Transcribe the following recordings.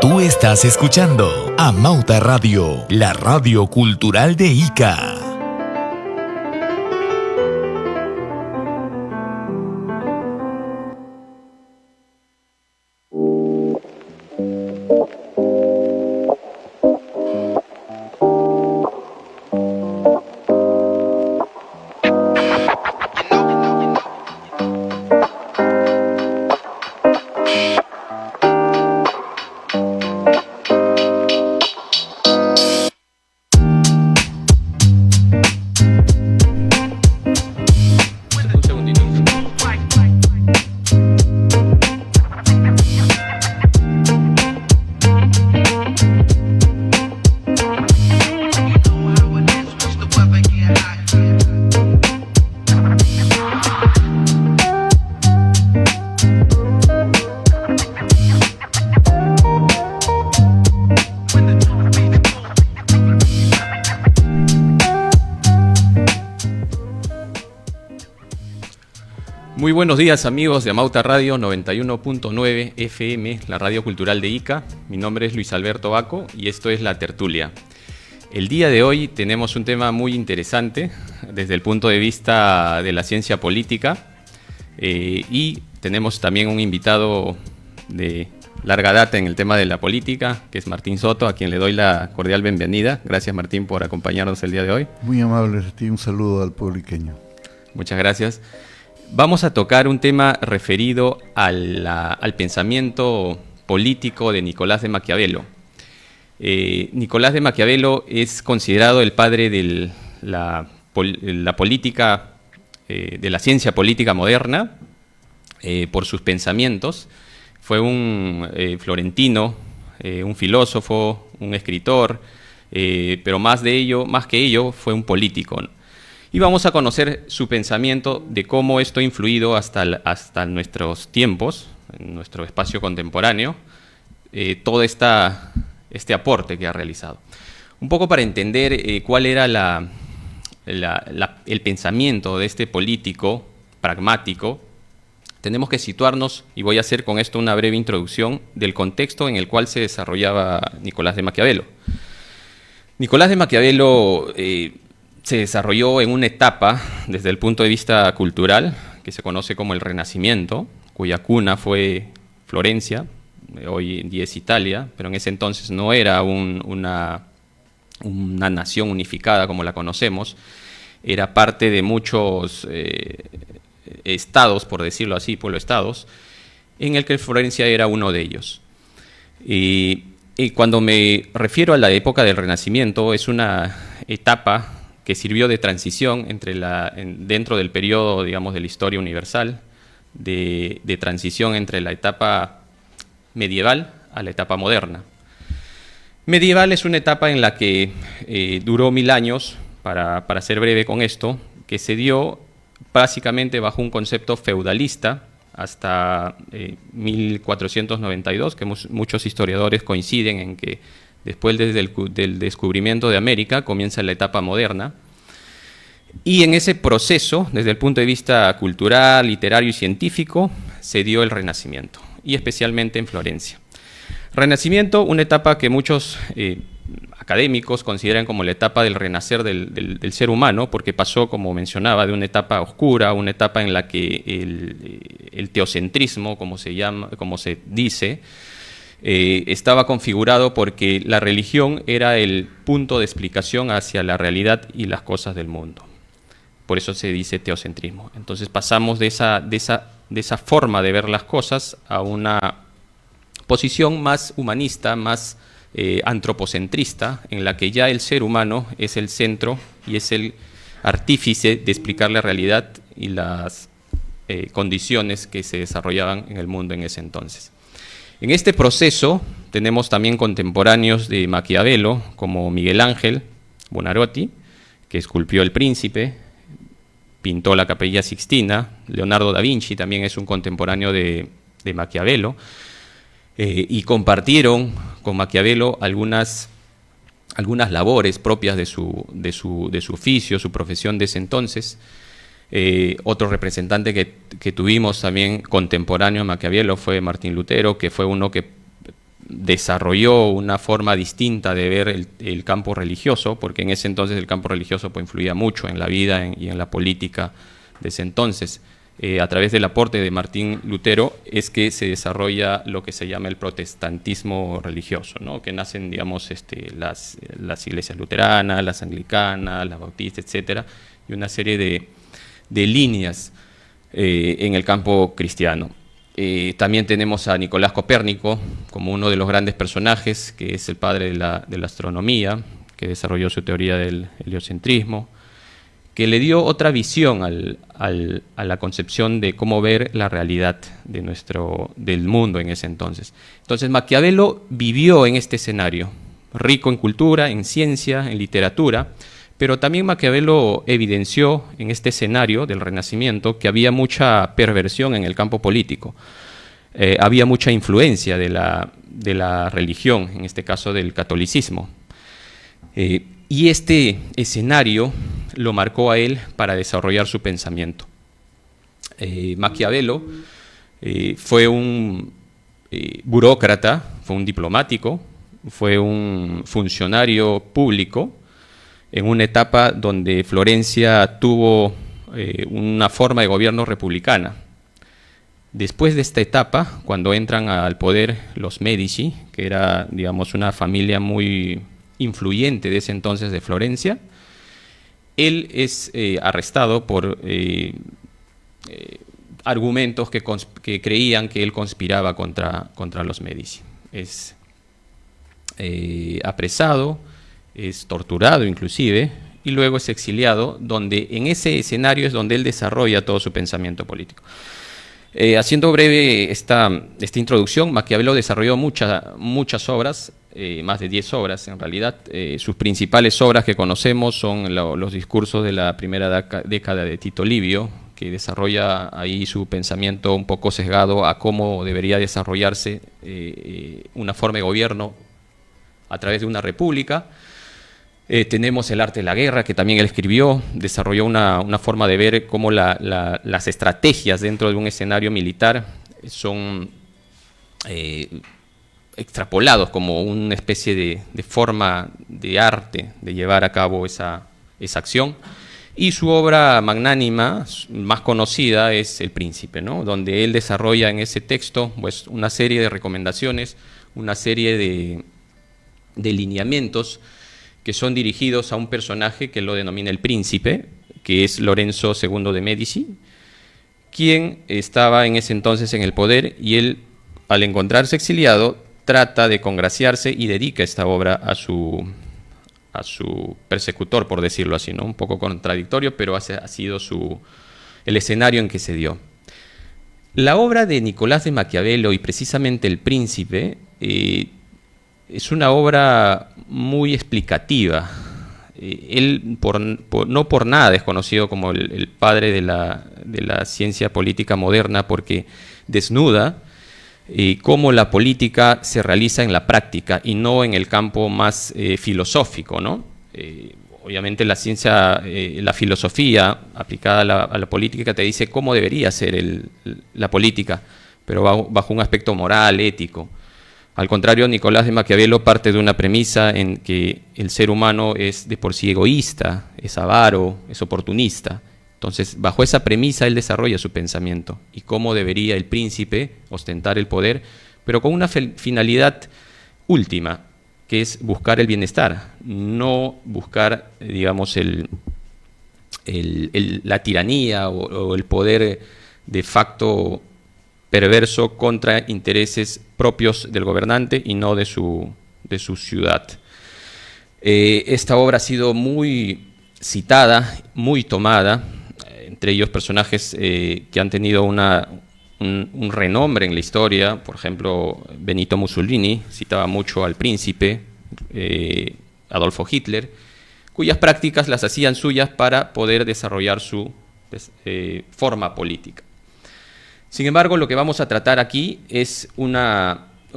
Tú estás escuchando Amauta Radio, la radio cultural de Ica. Muy buenos días amigos de Amauta Radio 91.9 FM, la radio cultural de Ica. Mi nombre es Luis Alberto Baco y esto es La Tertulia. El día de hoy tenemos un tema muy interesante desde el punto de vista de la ciencia política y tenemos también un invitado de larga data en el tema de la política, que es Martín Soto, a quien le doy la cordial bienvenida. Gracias Martín por acompañarnos el día de hoy. Muy amable, un saludo al publiqueño. Muchas gracias. Vamos a tocar un tema referido al pensamiento político de Nicolás de Maquiavelo. Nicolás de Maquiavelo es considerado el padre de la política, de la ciencia política moderna, por sus pensamientos. Fue un florentino, un filósofo, un escritor, pero más que ello, fue un político, ¿no? Y vamos a conocer su pensamiento de cómo esto ha influido hasta nuestros tiempos, en nuestro espacio contemporáneo, todo este aporte que ha realizado. Un poco para entender cuál era el pensamiento de este político pragmático, tenemos que situarnos, y voy a hacer con esto una breve introducción, del contexto en el cual se desarrollaba Nicolás de Maquiavelo. Nicolás de Maquiavelo se desarrolló en una etapa, desde el punto de vista cultural, que se conoce como el Renacimiento, cuya cuna fue Florencia, hoy en día es Italia, pero en ese entonces no era una nación unificada como la conocemos, era parte de muchos estados, por decirlo así, pueblo-estados, en el que Florencia era uno de ellos. Y cuando me refiero a la época del Renacimiento, es una etapa que sirvió de transición dentro del periodo, digamos, de la historia universal, de transición entre la etapa medieval a la etapa moderna. Medieval es una etapa en la que duró 1000 años, para ser breve con esto, que se dio básicamente bajo un concepto feudalista hasta 1492, que muchos historiadores coinciden en que después del descubrimiento de América comienza la etapa moderna. Y en ese proceso, desde el punto de vista cultural, literario y científico, se dio el Renacimiento, y especialmente en Florencia. Renacimiento, una etapa que muchos académicos consideran como la etapa del renacer del ser humano, porque pasó, como mencionaba, de una etapa oscura, una etapa en la que el teocentrismo, como se dice, estaba configurado porque la religión era el punto de explicación hacia la realidad y las cosas del mundo. Por eso se dice teocentrismo. Entonces pasamos de esa forma de ver las cosas a una posición más humanista, más antropocentrista, en la que ya el ser humano es el centro y es el artífice de explicar la realidad y las condiciones que se desarrollaban en el mundo en ese entonces. En este proceso tenemos también contemporáneos de Maquiavelo, como Miguel Ángel Buonarroti, que esculpió El Príncipe, pintó la Capilla Sixtina. Leonardo da Vinci también es un contemporáneo de Maquiavelo, y compartieron con Maquiavelo algunas labores propias de su oficio, su profesión de ese entonces. Otro representante que tuvimos también contemporáneo a Maquiavelo fue Martín Lutero, que fue uno que desarrolló una forma distinta de ver el campo religioso, porque en ese entonces el campo religioso pues, influía mucho en la vida y en la política de ese entonces. A través del aporte de Martín Lutero es que se desarrolla lo que se llama el protestantismo religioso, ¿no? Que nacen, digamos, las iglesias luteranas, las anglicanas, las bautistas, etcétera, y una serie de líneas en el campo cristiano. También tenemos a Nicolás Copérnico como uno de los grandes personajes, que es el padre de la astronomía, que desarrolló su teoría del heliocentrismo, que le dio otra visión a la concepción de cómo ver la realidad del mundo en ese entonces. Entonces Maquiavelo vivió en este escenario, rico en cultura, en ciencia, en literatura, pero también Maquiavelo evidenció en este escenario del Renacimiento que había mucha perversión en el campo político. Había mucha influencia de la religión, en este caso del catolicismo. Y este escenario lo marcó a él para desarrollar su pensamiento. Maquiavelo fue un burócrata, fue un diplomático, fue un funcionario público en una etapa donde Florencia tuvo una forma de gobierno republicana. Después de esta etapa, cuando entran al poder los Medici, que era, digamos, una familia muy influyente de ese entonces de Florencia, él es arrestado por argumentos que creían que él conspiraba contra los Medici. Es apresado, es torturado inclusive, y luego es exiliado, donde en ese escenario es donde él desarrolla todo su pensamiento político. Haciendo breve esta introducción, Maquiavelo desarrolló muchas obras, más de 10 obras en realidad. Sus principales obras que conocemos son los discursos de la primera década de Tito Livio, que desarrolla ahí su pensamiento un poco sesgado a cómo debería desarrollarse una forma de gobierno a través de una república. Tenemos El arte de la guerra, que también él escribió, desarrolló una forma de ver cómo las estrategias dentro de un escenario militar son extrapolados como una especie de forma de arte de llevar a cabo esa acción. Y su obra magnánima más conocida es El Príncipe, ¿no? Donde él desarrolla en ese texto pues, una serie de recomendaciones, una serie de lineamientos que son dirigidos a un personaje que lo denomina el príncipe, que es Lorenzo II de Medici, quien estaba en ese entonces en el poder, y él, al encontrarse exiliado, trata de congraciarse y dedica esta obra a su persecutor, por decirlo así, ¿no? Un poco contradictorio, pero ha sido el escenario en que se dio. La obra de Nicolás de Maquiavelo, y precisamente El Príncipe, es una obra muy explicativa. Él no por nada es conocido como el padre de la ciencia política moderna, porque desnuda cómo la política se realiza en la práctica y no en el campo más filosófico, ¿no? Obviamente la ciencia, la filosofía aplicada a la política te dice cómo debería ser la política, pero bajo un aspecto moral, ético. Al contrario, Nicolás de Maquiavelo parte de una premisa en que el ser humano es de por sí egoísta, es avaro, es oportunista. Entonces, bajo esa premisa, él desarrolla su pensamiento y cómo debería el príncipe ostentar el poder, pero con una finalidad última, que es buscar el bienestar, no buscar, digamos, la tiranía o el poder de facto perverso contra intereses propios del gobernante y no de su ciudad. Esta obra ha sido muy citada, muy tomada, entre ellos personajes que han tenido un renombre en la historia. Por ejemplo, Benito Mussolini citaba mucho al príncipe, Adolfo Hitler, cuyas prácticas las hacían suyas para poder desarrollar su forma política. Sin embargo, lo que vamos a tratar aquí es un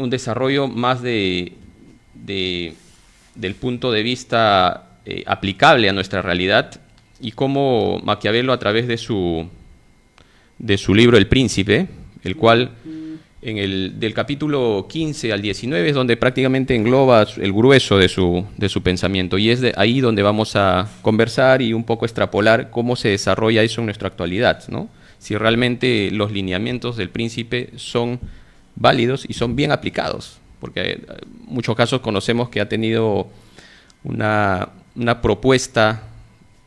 desarrollo más del punto de vista aplicable a nuestra realidad, y cómo Maquiavelo, a través de su libro El Príncipe, el cual del capítulo 15 al 19 es donde prácticamente engloba el grueso de su pensamiento, y es de ahí donde vamos a conversar y un poco extrapolar cómo se desarrolla eso en nuestra actualidad, ¿no? Si realmente los lineamientos del Príncipe son válidos y son bien aplicados, porque en muchos casos conocemos que ha tenido una propuesta,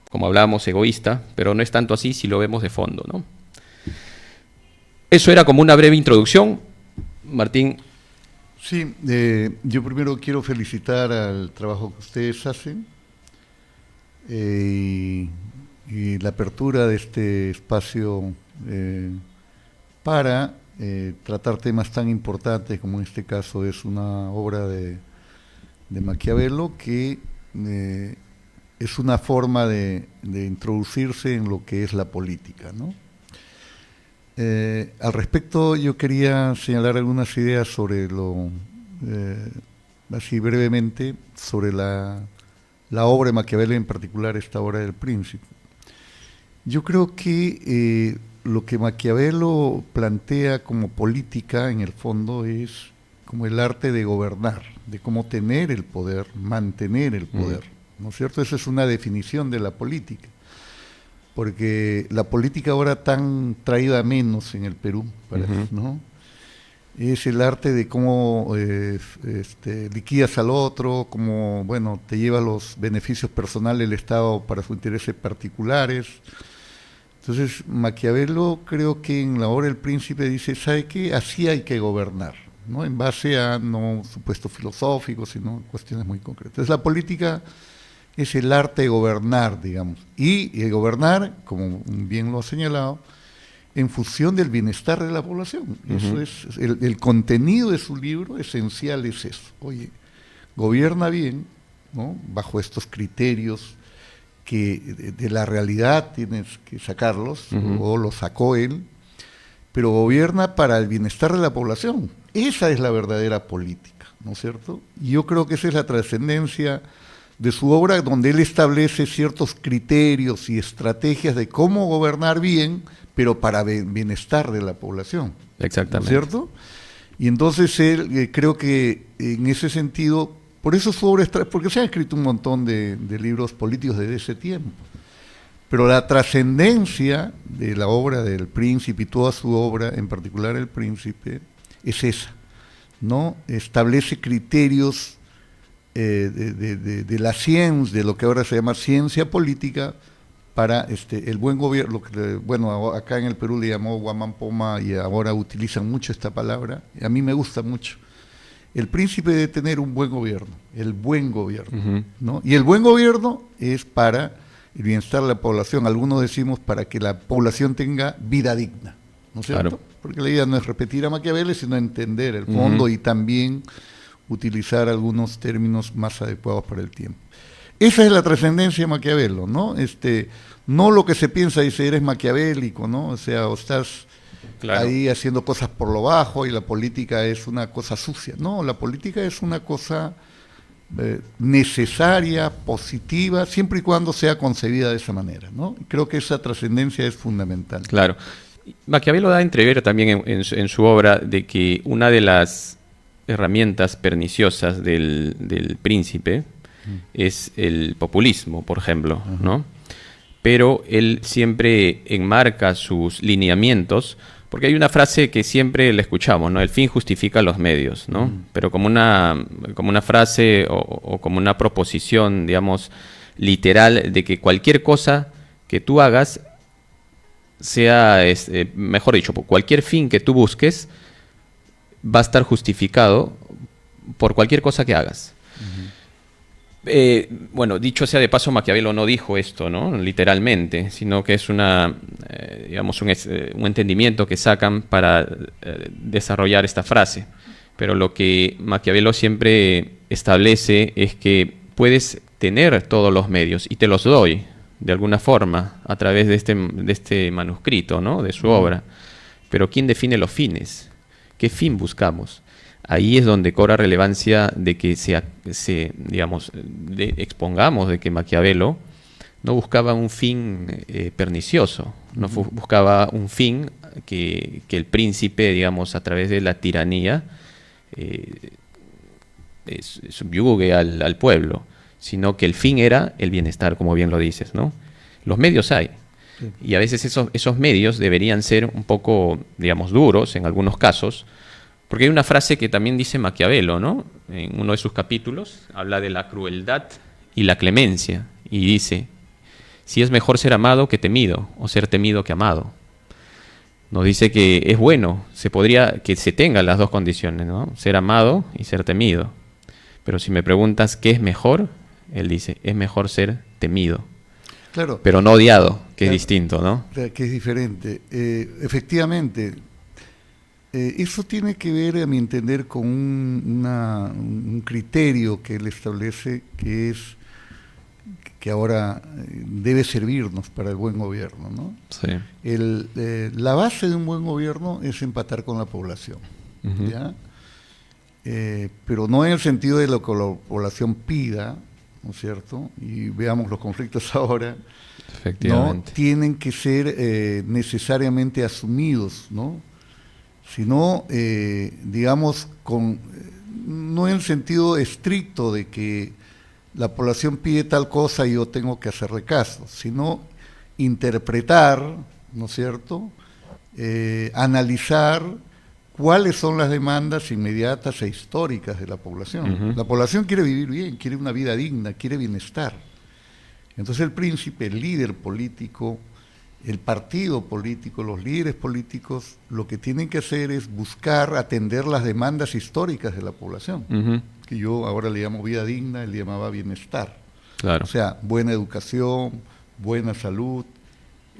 como hablábamos, egoísta, pero no es tanto así si lo vemos de fondo, ¿no? Eso era como una breve introducción. Martín. Sí, yo primero quiero felicitar al trabajo que ustedes hacen y la apertura de este espacio para tratar temas tan importantes como en este caso es una obra de Maquiavelo, que es una forma de introducirse en lo que es la política, ¿no? Al respecto, yo quería señalar algunas ideas sobre así brevemente, sobre la obra de Maquiavelo, en particular esta obra del Príncipe. Yo creo que lo que Maquiavelo plantea como política, en el fondo, es como el arte de gobernar, de cómo tener el poder, mantener el poder, ¿no es cierto? Esa es una definición de la política. Porque la política ahora tan traída a menos en el Perú, parece, ¿no? Es el arte de cómo liquidas al otro, cómo, bueno, te lleva los beneficios personales del Estado para sus intereses particulares. Entonces, Maquiavelo, creo que en la obra del Príncipe dice, ¿sabe qué? Así hay que gobernar, ¿no? En base a no supuestos filosóficos, sino cuestiones muy concretas. Entonces, la política es el arte de gobernar, digamos, y el gobernar, como bien lo ha señalado, en función del bienestar de la población. Eso es el contenido de su libro esencial, es eso. Oye, gobierna bien, ¿no? Bajo estos criterios que de la realidad tienes que sacarlos, o los sacó él, pero gobierna para el bienestar de la población. Esa es la verdadera política, ¿no es cierto? Y yo creo que esa es la trascendencia de su obra, donde él establece ciertos criterios y estrategias de cómo gobernar bien, pero para bienestar de la población. Exactamente. ¿No es cierto? Y entonces él, creo que en ese sentido, por eso su obra, porque se han escrito un montón de libros políticos desde ese tiempo, pero la trascendencia de la obra del Príncipe y toda su obra, en particular el Príncipe, es esa, ¿no? Establece criterios de la ciencia, de lo que ahora se llama ciencia política, para el buen gobierno, bueno, acá en el Perú le llamó Guamampoma y ahora utilizan mucho esta palabra, y a mí me gusta mucho. El Príncipe debe tener un buen gobierno, el buen gobierno, ¿no? Y el buen gobierno es para el bienestar de la población. Algunos decimos para que la población tenga vida digna, ¿no es cierto? Claro. Porque la idea no es repetir a Maquiavelo, sino entender el fondo y también utilizar algunos términos más adecuados para el tiempo. Esa es la trascendencia de Maquiavelo, ¿no? No lo que se piensa, dice, eres maquiavélico, ¿no? O sea, o estás ahí haciendo cosas por lo bajo y la política es una cosa sucia. No, la política es una cosa necesaria, positiva, siempre y cuando sea concebida de esa manera, ¿no? Creo que esa trascendencia es fundamental. Claro. Maquiavelo da a entrever también en su obra de que una de las herramientas perniciosas del Príncipe es el populismo, por ejemplo, ¿no? Pero él siempre enmarca sus lineamientos, porque hay una frase que siempre la escuchamos, ¿no? El fin justifica los medios, ¿no? Pero como una frase o como una proposición, digamos, literal, de que cualquier cosa que tú hagas sea, mejor dicho, cualquier fin que tú busques va a estar justificado por cualquier cosa que hagas. Bueno, dicho sea de paso, Maquiavelo no dijo esto, ¿no? Literalmente, sino que es digamos, un entendimiento que sacan para desarrollar esta frase. Pero lo que Maquiavelo siempre establece es que puedes tener todos los medios, y te los doy de alguna forma a través de este manuscrito, ¿no? De su obra. Pero ¿quién define los fines? ¿Qué fin buscamos? Ahí es donde cobra relevancia de que digamos, expongamos de que Maquiavelo no buscaba un fin pernicioso, no buscaba un fin que el príncipe, digamos, a través de la tiranía, subyugue al pueblo, sino que el fin era el bienestar, como bien lo dices, ¿no? Los medios hay, sí. Y a veces esos medios deberían ser un poco, digamos, duros en algunos casos, porque hay una frase que también dice Maquiavelo, ¿no? En uno de sus capítulos habla de la crueldad y la clemencia, y dice: si es mejor ser amado que temido, o ser temido que amado. Nos dice que es bueno, que se tengan las dos condiciones, ¿no? Ser amado y ser temido. Pero si me preguntas qué es mejor, él dice, es mejor ser temido. Claro. Pero no odiado, que es distinto, ¿no? Que es diferente. Efectivamente, eso tiene que ver, a mi entender, con un criterio que él establece, que es que ahora debe servirnos para el buen gobierno, ¿no? Sí. La base de un buen gobierno es empatar con la población, Uh-huh. ¿ya? Pero no en el sentido de lo que la población pida, ¿no es cierto? Y veamos los conflictos ahora, Efectivamente. ¿no? Tienen que ser necesariamente asumidos, ¿no? Sino, digamos, no en el sentido estricto de que la población pide tal cosa y yo tengo que hacerle caso, sino interpretar, ¿no es cierto? Analizar cuáles son las demandas inmediatas e históricas de la población. Uh-huh. La población quiere vivir bien, quiere una vida digna, quiere bienestar. Entonces el príncipe, el líder político, el partido político, los líderes políticos, lo que tienen que hacer es buscar atender las demandas históricas de la población, Uh-huh. que yo ahora le llamo vida digna, él le llamaba bienestar. Claro. O sea, buena educación, buena salud,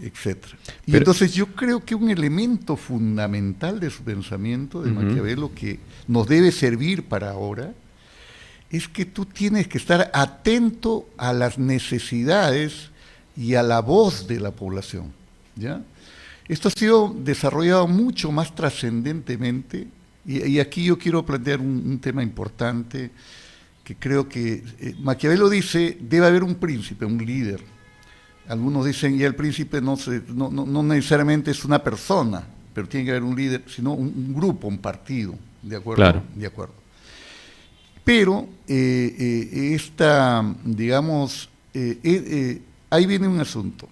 etcétera. Y entonces yo creo que un elemento fundamental de su pensamiento, de Uh-huh. Maquiavelo, que nos debe servir para ahora, es que tú tienes que estar atento a las necesidades y a la voz de la población, ¿ya? Esto ha sido desarrollado mucho más trascendentemente, y aquí yo quiero plantear un tema importante, que creo que Maquiavelo dice, debe haber un príncipe, un líder. Algunos dicen, ya el príncipe no necesariamente es una persona, pero tiene que haber un líder, sino un grupo, un partido, ¿de acuerdo? Claro. De acuerdo. Pero digamos, ahí viene un asunto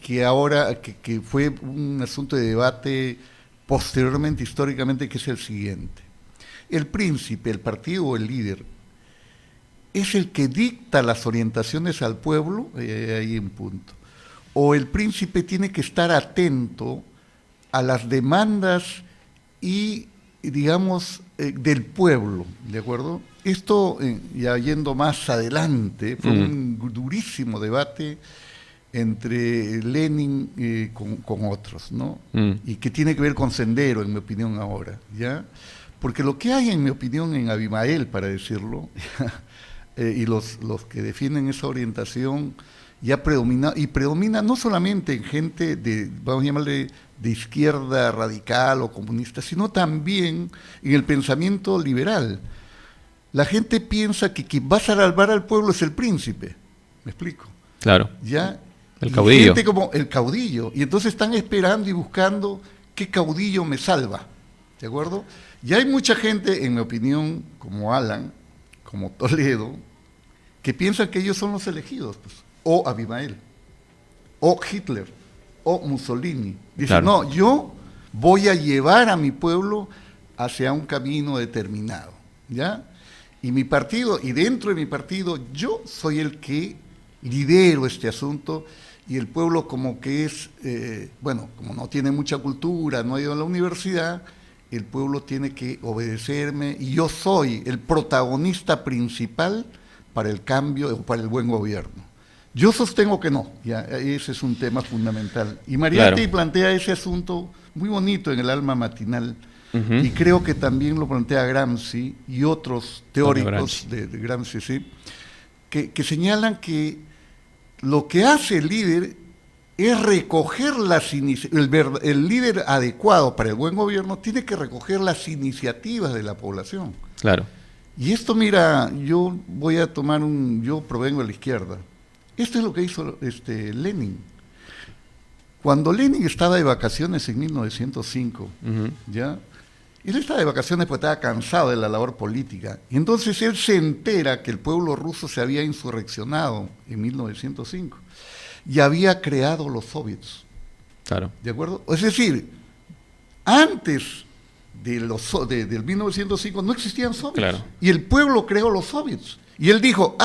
que ahora, que fue un asunto de debate posteriormente, históricamente, que es el siguiente. El príncipe, el partido o el líder, es el que dicta las orientaciones al pueblo, ahí en punto. O el príncipe tiene que estar atento a las demandas y, digamos, del pueblo, ¿de acuerdo? Esto, ya yendo más adelante, fue un durísimo debate entre Lenin con otros, ¿no? Y que tiene que ver con Sendero, en mi opinión, ahora, ¿ya? Porque lo que hay, en mi opinión, en Abimael, para decirlo, y los que defienden esa orientación, ya predomina no solamente en gente vamos a llamarle, de izquierda radical o comunista, sino también en el pensamiento liberal. La gente piensa que quien va a salvar al pueblo es el príncipe, ¿me explico? Claro. ¿Ya? El caudillo. Gente como el caudillo, y entonces están esperando y buscando qué caudillo me salva, ¿de acuerdo? Y hay mucha gente, en mi opinión, como Alan, como Toledo, que piensan que ellos son los elegidos, pues, o Abimael, o Hitler, o Mussolini. Dicen, claro. No, yo voy a llevar a mi pueblo hacia un camino determinado, ¿ya? Y mi partido, y dentro de mi partido, yo soy el que lidero este asunto, y el pueblo como que es, como no tiene mucha cultura, no ha ido a la universidad, el pueblo tiene que obedecerme, y yo soy el protagonista principal para el cambio o para el buen gobierno. Yo sostengo que no, ya, ese es un tema fundamental. Y Mariátegui plantea ese asunto muy bonito en el Alma Matinal, y creo que también lo plantea Gramsci y otros teóricos de Gramsci, ¿sí? que señalan que lo que hace el líder es recoger el líder adecuado para el buen gobierno tiene que recoger las iniciativas de la población. Claro. Y esto, mira, yo voy a tomar yo provengo de la izquierda. Esto es lo que hizo Lenin. Cuando Lenin estaba de vacaciones en 1905, ¿ya? Él estaba de vacaciones porque estaba cansado de la labor política. Y entonces él se entera que el pueblo ruso se había insurreccionado en 1905 y había creado los soviets. Claro. ¿De acuerdo? Es decir, antes del 1905 no existían soviets. Claro. Y el pueblo creó los soviets. Y él dijo,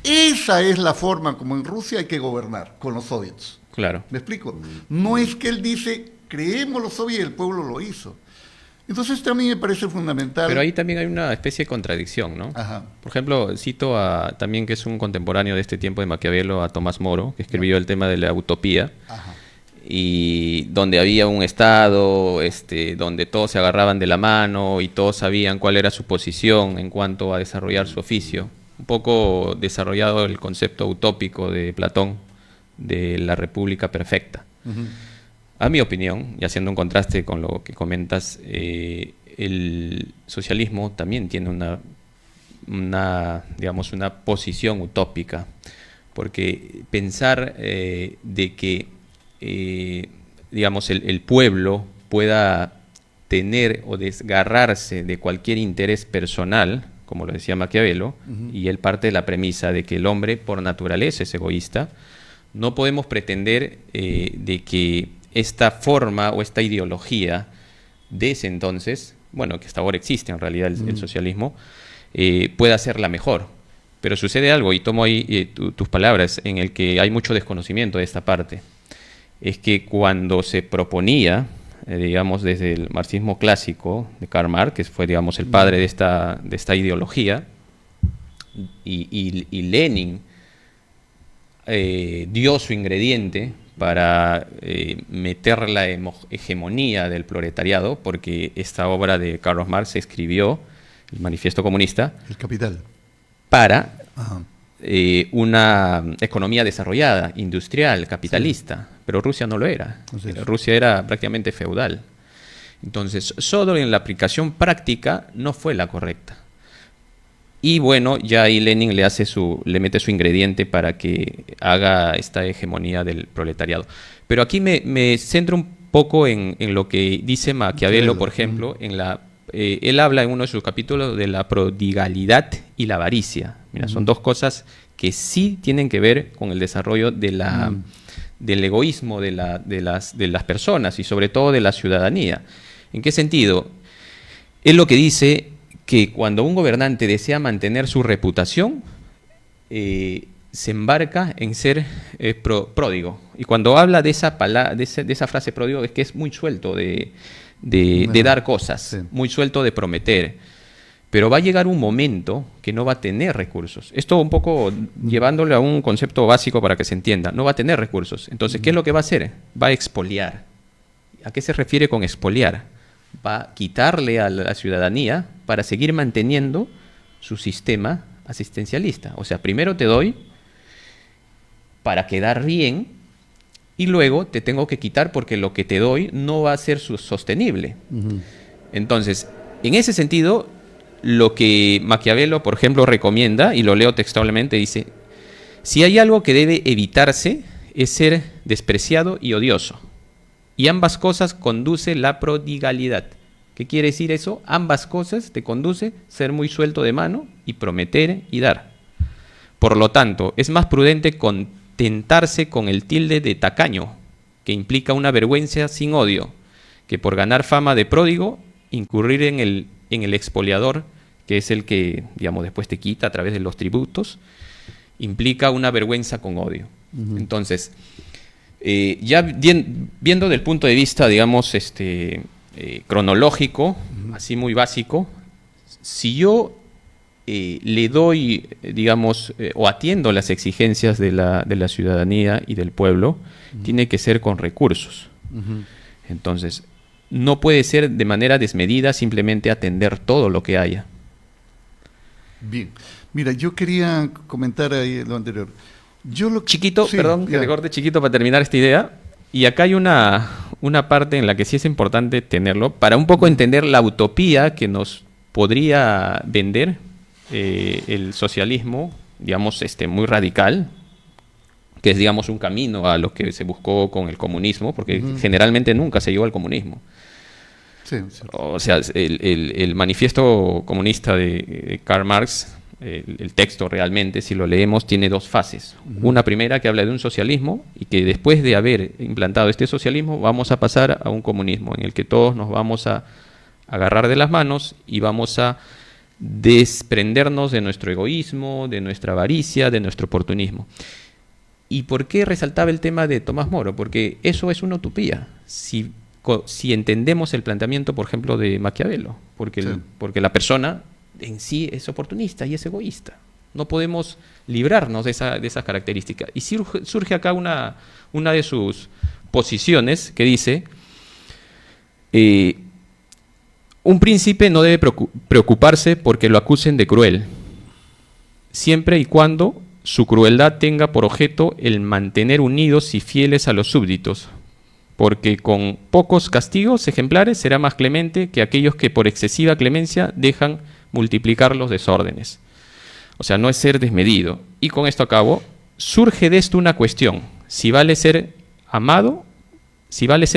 esa es la forma como en Rusia hay que gobernar, con los soviets. Claro. ¿Me explico? No es que él dice, creemos los soviets y el pueblo lo hizo. Entonces esto a mí me parece fundamental. Pero ahí también hay una especie de contradicción, ¿no? Ajá. Por ejemplo, cito también que es un contemporáneo de este tiempo de Maquiavelo, a Tomás Moro, que escribió el tema de la utopía. Ajá. Y donde había un Estado, donde todos se agarraban de la mano y todos sabían cuál era su posición en cuanto a desarrollar su oficio. Un poco desarrollado el concepto utópico de Platón de la república perfecta. A mi opinión, y haciendo un contraste con lo que comentas, el socialismo también tiene una posición utópica, porque pensar de que el pueblo pueda tener o desgarrarse de cualquier interés personal, como lo decía Maquiavelo, y él parte de la premisa de que el hombre por naturaleza es egoísta, no podemos pretender de que esta forma o esta ideología de ese entonces, bueno, que hasta ahora existe en realidad el socialismo, pueda ser la mejor. Pero sucede algo, y tomo ahí tus palabras, en el que hay mucho desconocimiento de esta parte. Es que cuando se proponía, desde el marxismo clásico de Karl Marx, que fue, el padre de esta ideología, y Lenin dio su ingrediente para meter la hegemonía del proletariado, porque esta obra de Karl Marx se escribió, el Manifiesto Comunista, El Capital, para una economía desarrollada, industrial, capitalista, pero Rusia no lo era. Rusia era prácticamente feudal. Entonces, solo en la aplicación práctica no fue la correcta. Y bueno, ya ahí Lenin le mete su ingrediente para que haga esta hegemonía del proletariado. Pero aquí me centro un poco en lo que dice Maquiavelo, por ejemplo, él habla en uno de sus capítulos de la prodigalidad y la avaricia. Mira, son dos cosas que sí tienen que ver con el desarrollo del egoísmo de las personas y sobre todo de la ciudadanía. ¿En qué sentido? Es lo que dice que cuando un gobernante desea mantener su reputación, se embarca en ser pródigo. Y cuando habla de esa frase pródigo, es que es muy suelto de dar cosas, muy suelto de prometer. Pero va a llegar un momento que no va a tener recursos. Esto un poco llevándole a un concepto básico para que se entienda. No va a tener recursos. Entonces, ¿qué es lo que va a hacer? Va a expoliar. ¿A qué se refiere con expoliar? Va a quitarle a la ciudadanía para seguir manteniendo su sistema asistencialista. O sea, primero te doy para quedar bien y luego te tengo que quitar porque lo que te doy no va a ser sostenible. Entonces, en ese sentido, lo que Maquiavelo, por ejemplo, recomienda, y lo leo textualmente, dice: si hay algo que debe evitarse es ser despreciado y odioso. Y ambas cosas conduce la prodigalidad. ¿Qué quiere decir eso? Ambas cosas te conduce ser muy suelto de mano y prometer y dar. Por lo tanto, es más prudente contentarse con el tilde de tacaño, que implica una vergüenza sin odio, que por ganar fama de pródigo, incurrir en el expoliador, que es el que, después te quita a través de los tributos, implica una vergüenza con odio. Entonces, ya viendo del punto de vista, cronológico, así muy básico, si yo le doy, o atiendo las exigencias de la ciudadanía y del pueblo, tiene que ser con recursos. Entonces, no puede ser de manera desmedida simplemente atender todo lo que haya. Bien. Mira, yo quería comentar ahí lo anterior. Chiquito, perdón, que te corte chiquito para terminar esta idea. Y acá hay una parte en la que sí es importante tenerlo para un poco entender la utopía que nos podría vender el socialismo, muy radical, que es, digamos, un camino a lo que se buscó con el comunismo, porque generalmente nunca se llegó al comunismo. Sí. O sea, el manifiesto comunista de Karl Marx, el texto realmente, si lo leemos, tiene dos fases. Una primera que habla de un socialismo y que después de haber implantado este socialismo vamos a pasar a un comunismo en el que todos nos vamos a agarrar de las manos y vamos a desprendernos de nuestro egoísmo, de nuestra avaricia, de nuestro oportunismo. ¿Y por qué resaltaba el tema de Tomás Moro? Porque eso es una utopía. Si entendemos el planteamiento, por ejemplo, de Maquiavelo, porque la persona en sí es oportunista y es egoísta. No podemos librarnos de esas características. Y surge acá una de sus posiciones que dice: un príncipe no debe preocuparse porque lo acusen de cruel, siempre y cuando su crueldad tenga por objeto el mantener unidos y fieles a los súbditos, porque con pocos castigos ejemplares será más clemente que aquellos que por excesiva clemencia dejan multiplicar los desórdenes. O sea, no es ser desmedido. Y con esto acabo. Surge de esto una cuestión: si vale ser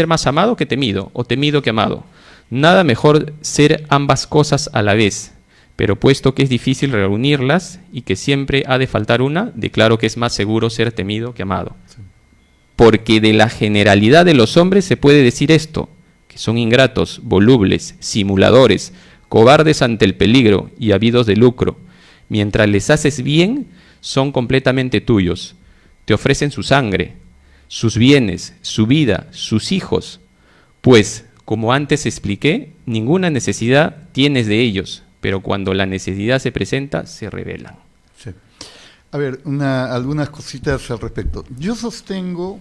más amado que temido, o temido que amado. Nada mejor ser ambas cosas a la vez, pero puesto que es difícil reunirlas y que siempre ha de faltar una, declaro que es más seguro ser temido que amado. Sí. Porque de la generalidad de los hombres se puede decir esto: que son ingratos, volubles, simuladores, cobardes ante el peligro y ávidos de lucro. Mientras les haces bien, son completamente tuyos. Te ofrecen su sangre, sus bienes, su vida, sus hijos. Pues, como antes expliqué, ninguna necesidad tienes de ellos, pero cuando la necesidad se presenta, se rebelan. Sí. A ver, algunas cositas al respecto. Yo sostengo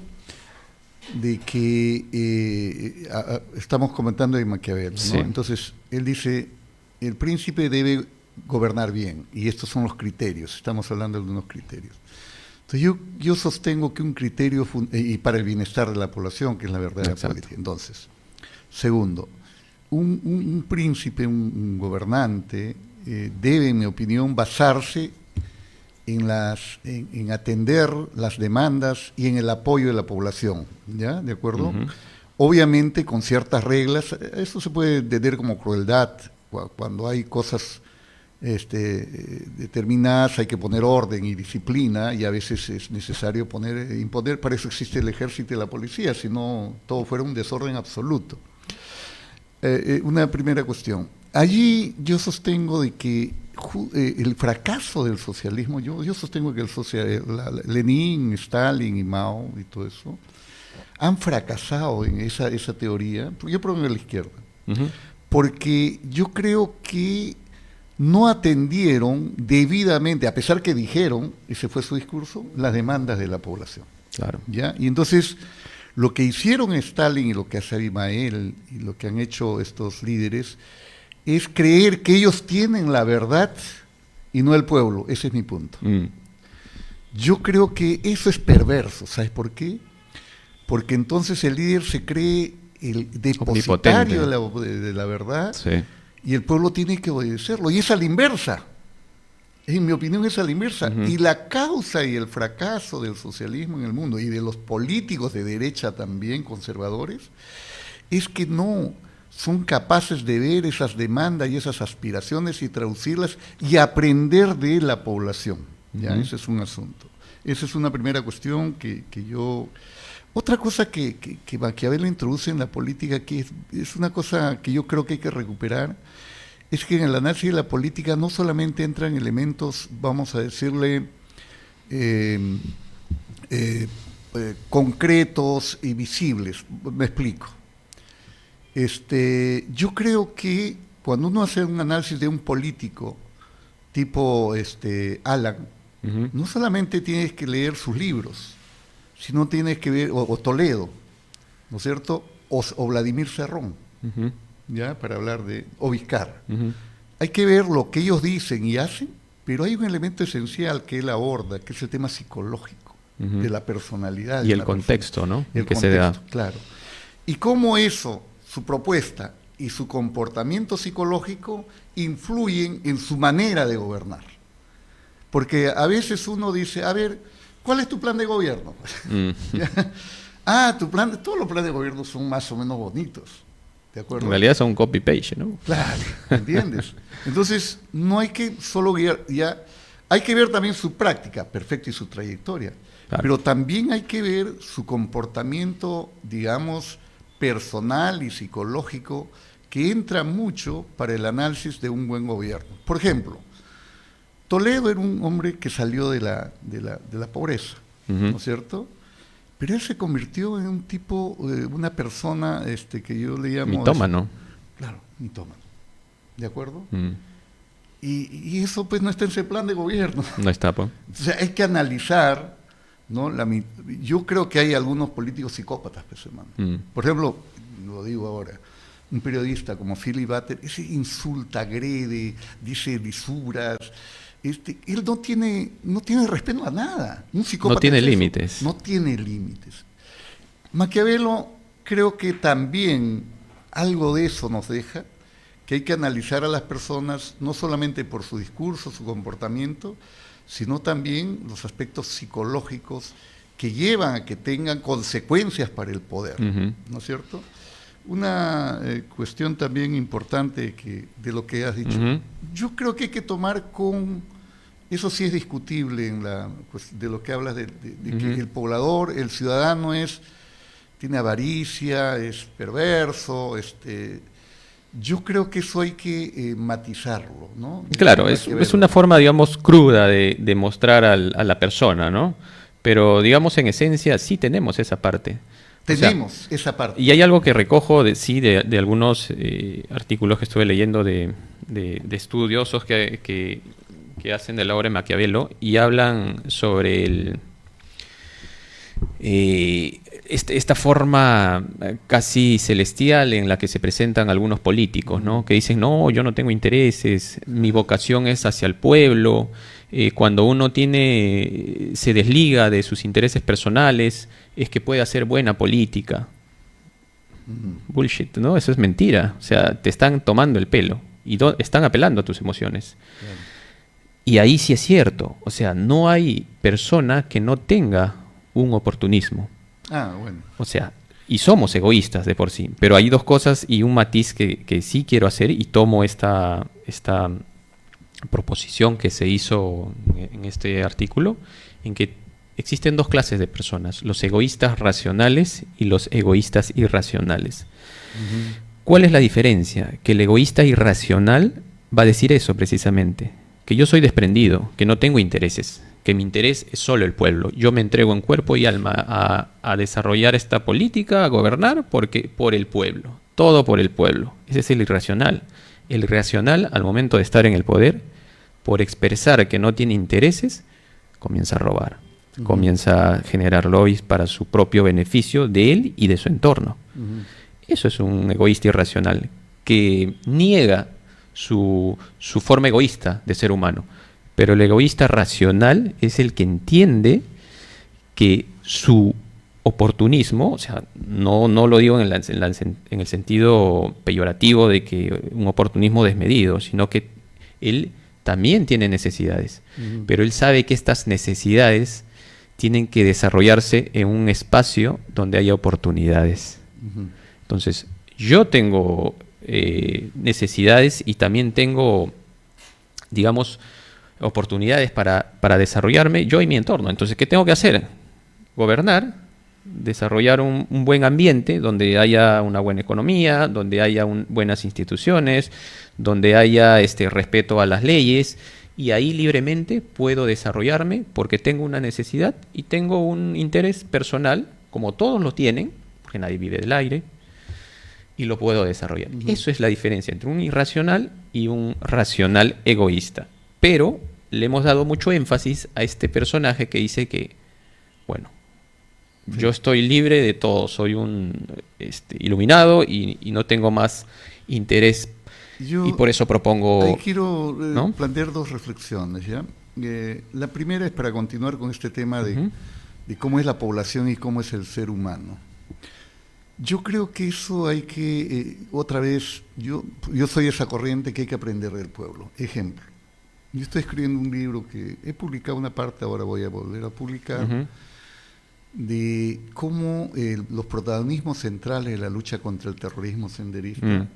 de que estamos comentando de Maquiavelo, ¿no? Sí. Entonces, él dice: el príncipe debe gobernar bien, y estos son los criterios, estamos hablando de unos criterios. Entonces, yo sostengo que un criterio, y para el bienestar de la población, que es la verdadera política. Entonces, segundo, un príncipe, un gobernante, debe, en mi opinión, basarse en atender las demandas y en el apoyo de la población, ¿ya? ¿De acuerdo? Obviamente con ciertas reglas. Eso se puede entender como crueldad. Cuando hay cosas determinadas, hay que poner orden y disciplina, y a veces es necesario imponer. Para eso existe el ejército y la policía, si no todo fuera un desorden absoluto. Una primera cuestión. Allí yo sostengo de que el fracaso del socialismo, yo sostengo que Lenin, Stalin y Mao y todo eso han fracasado en esa teoría. Yo provengo de la izquierda, porque yo creo que no atendieron debidamente, a pesar que dijeron, ese fue su discurso, las demandas de la población. Claro. ¿Ya? Y entonces, lo que hicieron Stalin y lo que hace Abimael y lo que han hecho estos líderes es creer que ellos tienen la verdad y no el pueblo. Ese es mi punto. Yo creo que eso es perverso. ¿Sabes por qué? Porque entonces el líder se cree el depositario de la verdad, sí, y el pueblo tiene que obedecerlo. Y es a la inversa. En mi opinión es a la inversa. Y la causa y el fracaso del socialismo en el mundo, y de los políticos de derecha también, conservadores, es que no son capaces de ver esas demandas y esas aspiraciones y traducirlas y aprender de la población. ¿Ya? Ese es un asunto. Esa es una primera cuestión que yo... Otra cosa que Maquiavelo introduce en la política, que es una cosa que yo creo que hay que recuperar, es que en el análisis de la política no solamente entran elementos, vamos a decirle, concretos y visibles. Me explico. Yo creo que cuando uno hace un análisis de un político tipo Alan, no solamente tienes que leer sus libros, sino tienes que ver, o Toledo, ¿no es cierto? O Vladimir Cerrón, ¿ya? Para hablar o Vizcarra. Hay que ver lo que ellos dicen y hacen, pero hay un elemento esencial que él aborda, que es el tema psicológico, de la personalidad. Y el contexto, ¿no? El contexto, se da. Claro. Y cómo eso, su propuesta y su comportamiento psicológico influyen en su manera de gobernar. Porque a veces uno dice, a ver, ¿cuál es tu plan de gobierno? Ah, todos los planes de gobierno son más o menos bonitos, ¿de acuerdo? En realidad son copy-paste, ¿no? Claro, ¿entiendes? Entonces, no hay que solo guiar, ya, hay que ver también su práctica, perfecto, y su trayectoria, Claro. pero también hay que ver su comportamiento, digamos, personal y psicológico, que entra mucho para el análisis de un buen gobierno. Por ejemplo, Toledo era un hombre que salió de la pobreza, ¿no es cierto? Pero él se convirtió en un tipo, una persona que yo le llamo... Mitómano. Claro, mitómano. ¿De acuerdo? Y eso pues no está en ese plan de gobierno. No está, pues. O sea, hay que analizar, ¿no? Yo creo que hay algunos políticos psicópatas, pues, hermano. Por ejemplo, lo digo ahora, un periodista como Philip Butter, ese insulta, agrede, dice lisuras. Él no tiene respeto a nada. Un psicópata no tiene límites. No tiene límites. Maquiavelo creo que también algo de eso nos deja, que hay que analizar a las personas no solamente por su discurso, su comportamiento, sino también los aspectos psicológicos que llevan a que tengan consecuencias para el poder, ¿no es cierto? Una cuestión también importante de lo que has dicho, yo creo que hay que tomar eso sí es discutible de lo que hablas de que el poblador, el ciudadano tiene avaricia, es perverso, yo creo que eso hay que matizarlo, ¿no? Claro, es una forma, digamos, cruda de mostrar a la persona, ¿no? Pero, digamos, en esencia sí tenemos esa parte. Tenemos esa parte. Y hay algo que recojo de algunos artículos que estuve leyendo de estudiosos que hacen de la obra de Maquiavelo y hablan sobre esta forma casi celestial en la que se presentan algunos políticos, ¿no? Que dicen, no, yo no tengo intereses, mi vocación es hacia el pueblo. Cuando uno se desliga de sus intereses personales, es que puede hacer buena política. Bullshit, ¿no? Eso es mentira. O sea, te están tomando el pelo y están apelando a tus emociones. Claro. Y ahí sí es cierto. O sea, no hay persona que no tenga un oportunismo. Bueno. O sea, y somos egoístas de por sí. Pero hay dos cosas y un matiz que sí quiero hacer y tomo esta proposición que se hizo en este artículo, en que existen dos clases de personas, los egoístas racionales y los egoístas irracionales. ¿Cuál es la diferencia? Que el egoísta irracional va a decir eso precisamente, que yo soy desprendido, que no tengo intereses, que mi interés es solo el pueblo. Yo me entrego en cuerpo y alma a desarrollar esta política, a gobernar, por el pueblo, todo por el pueblo. Ese es el irracional. El irracional, al momento de estar en el poder, por expresar que no tiene intereses, comienza a robar, comienza a generar lobbies para su propio beneficio de él y de su entorno. Eso es un egoísta irracional, que niega su forma egoísta de ser humano. Pero el egoísta racional es el que entiende que su oportunismo, o sea, no lo digo en el sentido peyorativo de que un oportunismo desmedido, sino que él también tiene necesidades, pero él sabe que estas necesidades tienen que desarrollarse en un espacio donde haya oportunidades. Entonces, yo tengo necesidades y también tengo, digamos, oportunidades para desarrollarme yo y mi entorno. Entonces, ¿qué tengo que hacer? Gobernar, desarrollar un buen ambiente donde haya una buena economía, donde haya buenas instituciones, donde haya respeto a las leyes, y ahí libremente puedo desarrollarme porque tengo una necesidad y tengo un interés personal, como todos lo tienen, porque nadie vive del aire, y lo puedo desarrollar. Eso es la diferencia entre un irracional y un racional egoísta. Pero le hemos dado mucho énfasis a este personaje que dice que, bueno, yo estoy libre de todo, soy un iluminado y no tengo más interés. Y por eso propongo... Ahí quiero plantear dos reflexiones, ¿ya? La primera es para continuar con este tema de cómo es la población y cómo es el ser humano. Yo creo que eso hay que, otra vez, yo soy esa corriente que hay que aprender del pueblo. Ejemplo, Yo estoy escribiendo un libro que he publicado una parte, ahora voy a volver a publicar, de cómo los protagonismos centrales de la lucha contra el terrorismo senderista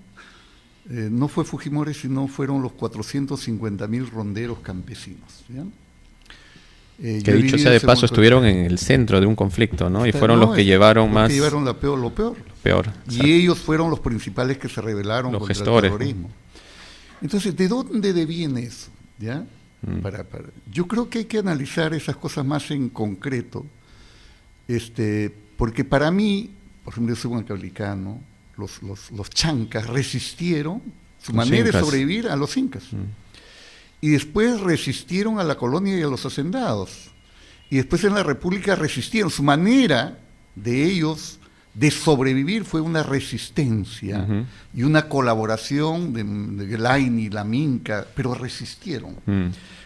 no fue Fujimori, sino fueron los 450.000 ronderos campesinos. ¿Ya? Que dicho sea de paso, estuvieron en el centro de un conflicto, ¿no? Y fueron los que llevaron más... Que llevaron lo peor. Y ellos fueron los principales que se rebelaron contra el terrorismo. Entonces, ¿de dónde deviene eso? ¿Ya? Yo creo que hay que analizar esas cosas más en concreto, porque para mí, por ejemplo, yo soy huancablicano, los chancas resistieron, su manera de sobrevivir a los incas. Y después resistieron a la colonia y a los hacendados. Y después en la República resistieron. Su manera de ellos de sobrevivir fue una resistencia y una colaboración de Laini, la Minca, pero resistieron.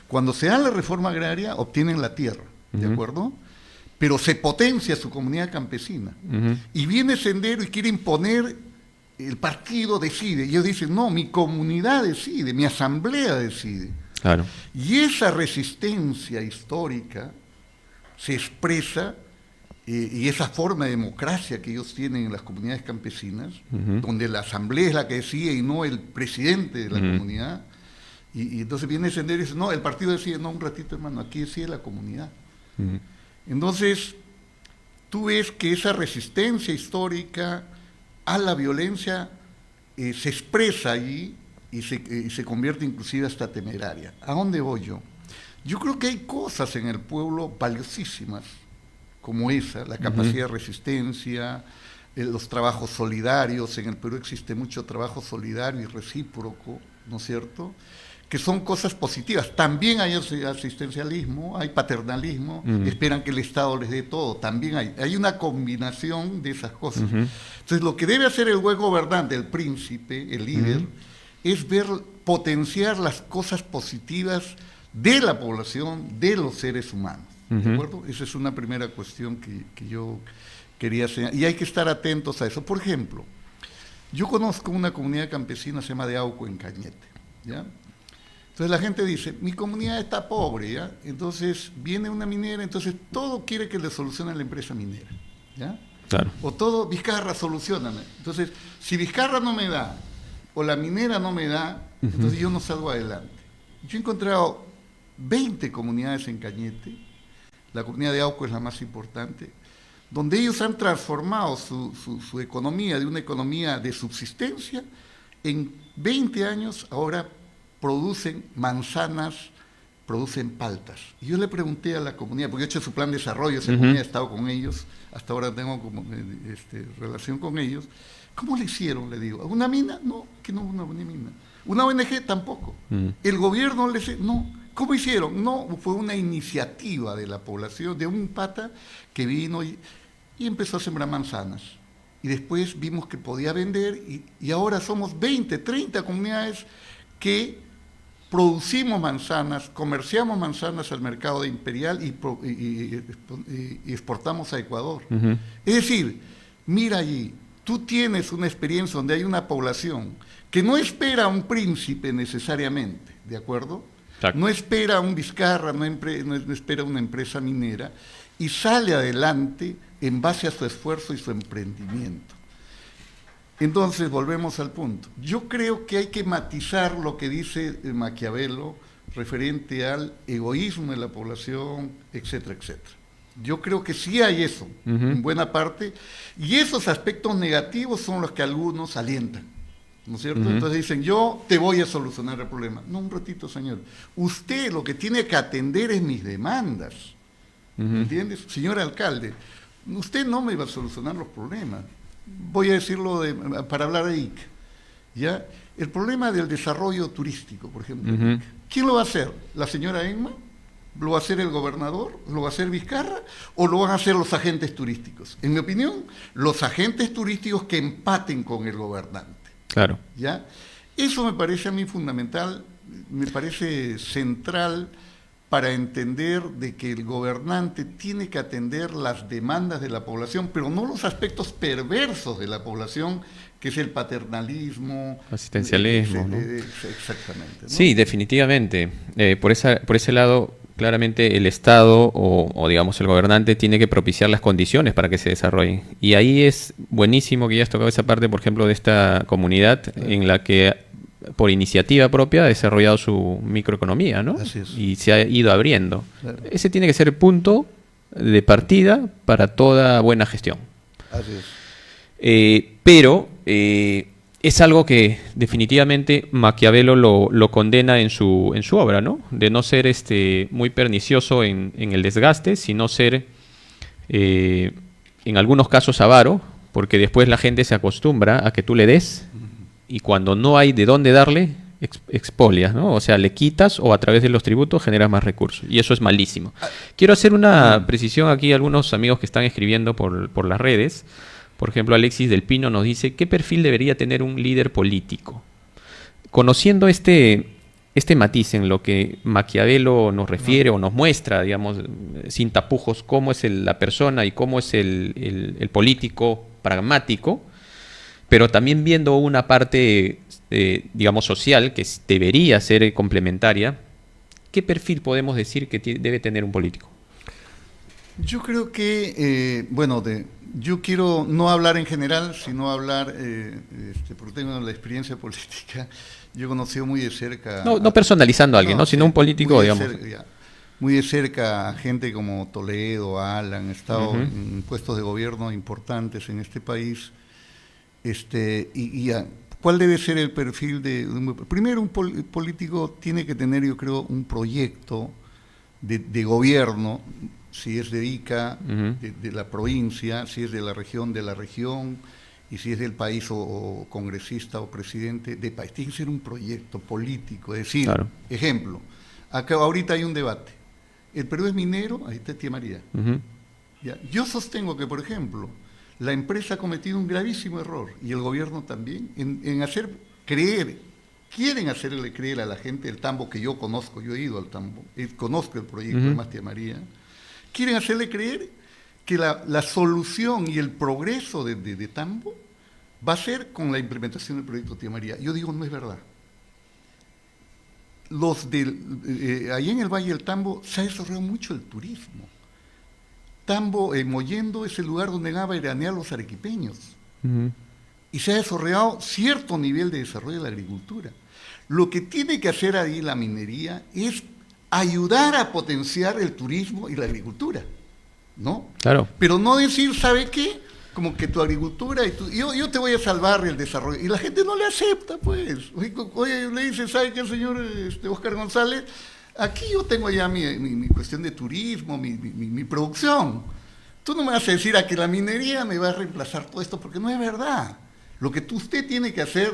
Cuando se da la reforma agraria, obtienen la tierra, ¿de acuerdo? Pero se potencia su comunidad campesina. Y viene Sendero y quiere imponer, el partido decide. Y ellos dicen, no, mi comunidad decide, mi asamblea decide. Claro. Y esa resistencia histórica se expresa, y esa forma de democracia que ellos tienen en las comunidades campesinas, donde la asamblea es la que decide y no el presidente de la comunidad, y entonces viene Sendero y dice, no, el partido decide, no, un ratito hermano, aquí decide la comunidad. Entonces, tú ves que esa resistencia histórica a la violencia se expresa allí, y se convierte inclusive hasta temeraria. ¿A dónde voy yo? Yo creo que hay cosas en el pueblo valiosísimas, como esa, la capacidad de resistencia, los trabajos solidarios. En el Perú existe mucho trabajo solidario y recíproco, ¿no es cierto?, que son cosas positivas. También hay asistencialismo, hay paternalismo, esperan que el Estado les dé todo, también hay una combinación de esas cosas. Entonces, lo que debe hacer el buen gobernante, el príncipe, el líder, es potenciar las cosas positivas de la población, de los seres humanos. ¿De acuerdo? Esa es una primera cuestión que yo quería señalar. Y hay que estar atentos a eso. Por ejemplo, yo conozco una comunidad campesina, se llama de Auco, en Cañete. ¿Ya? Entonces la gente dice, mi comunidad está pobre, ¿ya? Entonces viene una minera, entonces todo quiere que le solucione la empresa minera. ¿Ya? Claro. O todo, Vizcarra, solucioname. Entonces, si Vizcarra no me da, o la minera no me da, entonces yo no salgo adelante. Yo he encontrado 20 comunidades en Cañete, la comunidad de Auco es la más importante, donde ellos han transformado su economía de una economía de subsistencia. En 20 años ahora producen manzanas, producen paltas. Y yo le pregunté a la comunidad, porque yo he hecho su plan de desarrollo, esa comunidad, he estado con ellos, hasta ahora tengo como relación con ellos. ¿Cómo le hicieron? Le digo. ¿Una mina? No, que no una mina. ¿Una ONG? Tampoco. ¿El gobierno les? No. ¿Cómo hicieron? No, fue una iniciativa de la población, de un pata que vino y empezó a sembrar manzanas. Y después vimos que podía vender y ahora somos 20, 30 comunidades que producimos manzanas, comerciamos manzanas al mercado de Imperial y exportamos a Ecuador. Es decir, mira allí, tú tienes una experiencia donde hay una población que no espera a un príncipe necesariamente, ¿de acuerdo? Exacto. No espera a un Vizcarra, no espera una empresa minera, y sale adelante en base a su esfuerzo y su emprendimiento. Entonces, volvemos al punto. Yo creo que hay que matizar lo que dice Maquiavelo referente al egoísmo de la población, etcétera, etcétera. Yo creo que sí hay eso, en buena parte, y esos aspectos negativos son los que algunos alientan, ¿no es cierto? Entonces dicen, yo te voy a solucionar el problema. No, un ratito, señor. Usted lo que tiene que atender es mis demandas, ¿entiendes? Señor alcalde, usted no me va a solucionar los problemas. Voy a decirlo para hablar de Ica, ¿ya? El problema del desarrollo turístico, por ejemplo, ¿quién lo va a hacer? ¿La señora Enma? ¿Lo va a hacer el gobernador? ¿Lo va a hacer Vizcarra? ¿O lo van a hacer los agentes turísticos? En mi opinión, los agentes turísticos que empaten con el gobernante. Claro. ¿Ya? Eso me parece a mí fundamental, me parece central para entender de que el gobernante tiene que atender las demandas de la población, pero no los aspectos perversos de la población, que es el paternalismo, asistencialismo, ¿no? Exactamente, ¿no? Sí, definitivamente. Por ese lado, claramente el Estado o digamos el gobernante tiene que propiciar las condiciones para que se desarrollen. Y ahí es buenísimo que ya has tocado esa parte, por ejemplo, de esta comunidad en la que por iniciativa propia ha desarrollado su microeconomía, ¿no? Así es. Y se ha ido abriendo. Claro. Ese tiene que ser el punto de partida para toda buena gestión. Así es. Pero es algo que definitivamente Maquiavelo lo condena en su obra, ¿no? De no ser muy pernicioso en el desgaste, sino ser en algunos casos avaro, porque después la gente se acostumbra a que tú le des y cuando no hay de dónde darle, expolias, ¿no? O sea, le quitas o a través de los tributos generas más recursos. Y eso es malísimo. Quiero hacer una precisión aquí a algunos amigos que están escribiendo por las redes. Por ejemplo, Alexis del Pino nos dice, ¿qué perfil debería tener un líder político? Conociendo este matiz en lo que Maquiavelo nos refiere o nos muestra, digamos, sin tapujos, cómo es la persona y cómo es el político pragmático, pero también viendo una parte, digamos, social que debería ser complementaria, ¿qué perfil podemos decir que debe tener un político? Yo creo que, yo quiero no hablar en general, sino hablar, porque tengo la experiencia política, yo he conocido muy de cerca... No personalizando a alguien, ¿no? Sino un político, digamos. Muy de cerca a gente como Toledo, Alan, han estado en puestos de gobierno importantes en este país. ¿Cuál debe ser el perfil primero, un político tiene que tener, yo creo, un proyecto de gobierno, si es de Ica, de la provincia, si es de la región, y si es del país o congresista o presidente de país. Tiene que ser un proyecto político, es decir, claro. Ejemplo, acá ahorita hay un debate. El Perú es minero, ahí está Tía María. ¿Ya? Yo sostengo que, por ejemplo, la empresa ha cometido un gravísimo error, y el gobierno también, en hacer creer, quieren hacerle creer a la gente el tambo que yo conozco, yo he ido al tambo, conozco el proyecto de Más Tía María, quieren hacerle creer que la solución y el progreso de tambo va a ser con la implementación del proyecto Tía María. Yo digo, no es verdad. Ahí en el Valle del Tambo se ha desarrollado mucho el turismo. Tambo, Mollendo es el lugar donde van a veranear los arequipeños. Y se ha desarrollado cierto nivel de desarrollo de la agricultura. Lo que tiene que hacer ahí la minería es ayudar a potenciar el turismo y la agricultura, ¿no? Claro. Pero no decir, ¿sabe qué? Como que tu agricultura y yo te voy a salvar el desarrollo. Y la gente no le acepta, pues. Oye, le dice, ¿sabe qué, señor Óscar González? Aquí yo tengo ya mi cuestión de turismo, mi producción. Tú no me vas a decir a que la minería me va a reemplazar todo esto, porque no es verdad. Lo que usted tiene que hacer,